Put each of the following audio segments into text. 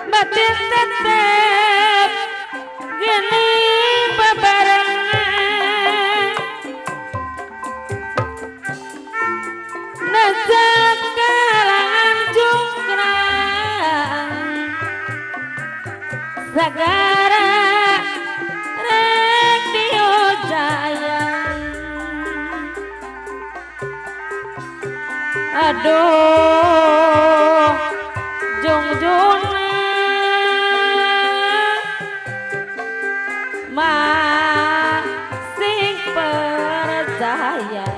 batin tetep gini bebarengan najak kalangan jungkrang sagara radio jaya aduh jungjuna masih percaya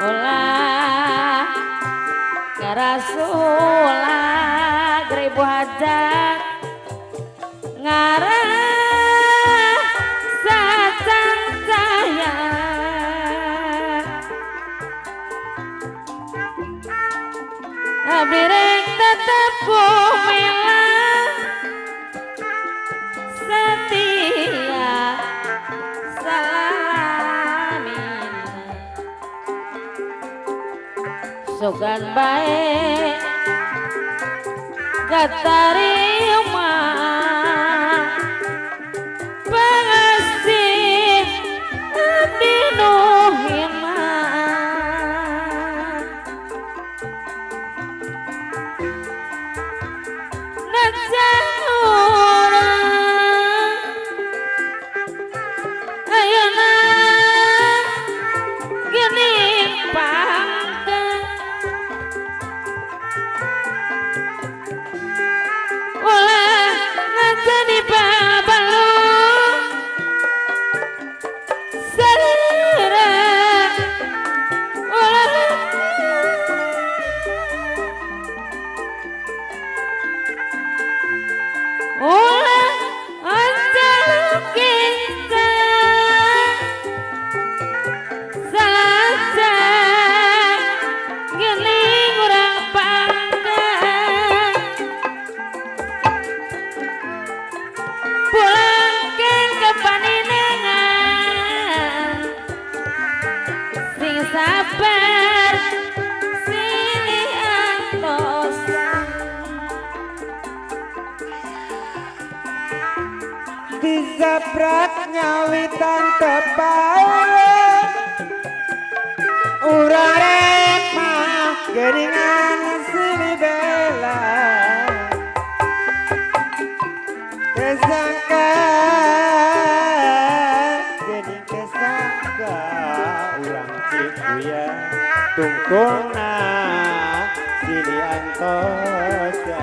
ulah ngarasulah ribu hajat ngarah sacan saya abirek tetap kumilah setia salamin sugan baik katarima pengasih abdi nuhina najak urang ayeuna gini pangkeun ulah ngajadi babalu sarira ulah ulah anjaluk kita saja gini urang pangkeun pulangkeun ke paninengan sing sabar silih antosan disabrak nyawitan tepae urarek mah geringan silih bela kesangka jadi kesangka urang cikuya tungkungna silih antosa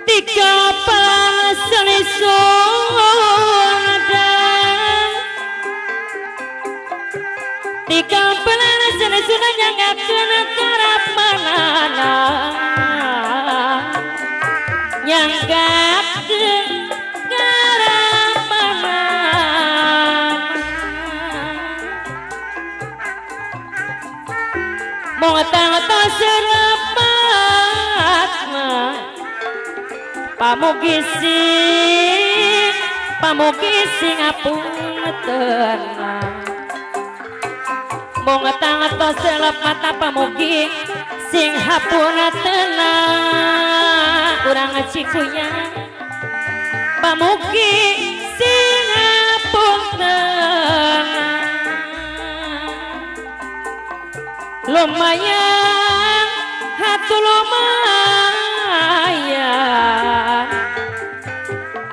tiga pasan sunadang tiga pasan sunadang nyanggakeun karapanana nyanggakeun karapanana moal tangta serepatna pamugi sing ngapunten mong tangto selep mata pamugi sing hapunten urang cikuya pamugi sing hapunten lumayan hatu lumayan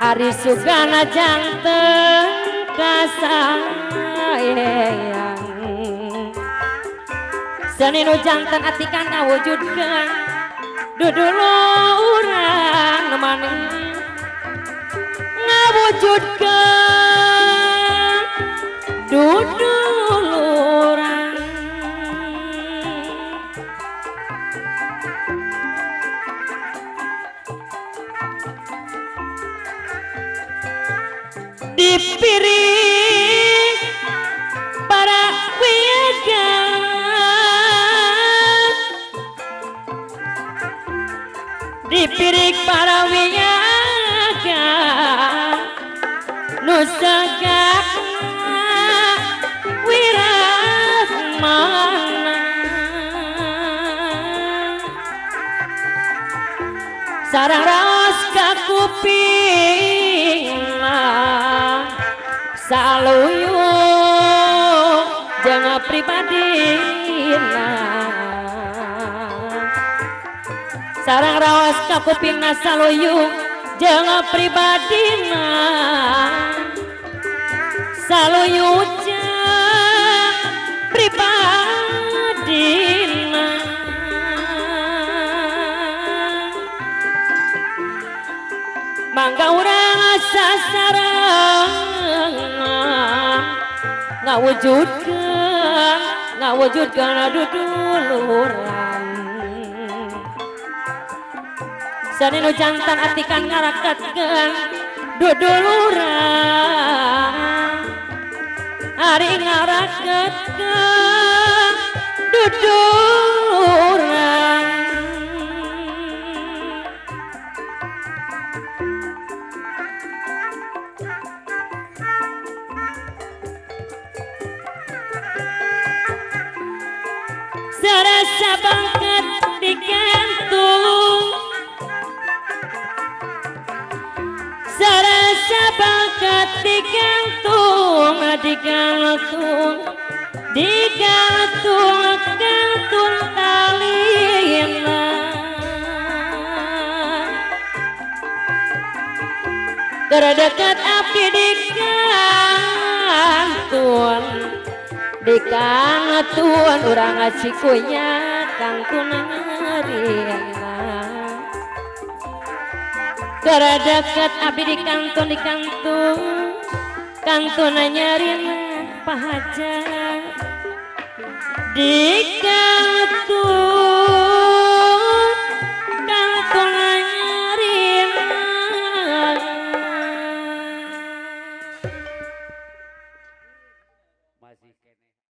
ari sugana janten kasayang seni nu janten atikan ngawujudkeun dudulu urang nu maneh ngawujudkeun dudulu urang dipiring para wiyagan dipirik para wiyaga nu sagakna wirahmana sareng raos ka kuping saluyung jeung pribadina sareng raos ka kupingna saluyung jeung pribadina saluyung jeung pribadina mangga urang sasareng ngawujudkeun duduluran sani nu jantan atikan ngarakatkeun duduluran ari ngarakatkeun duduluran sarasa bangket digantung sarasa bangket digantung gantung talina keredekat abdi dikantun urang acikunya kantun ngerina keredekat abdi dikantun kantun nyerina pahaja dikantun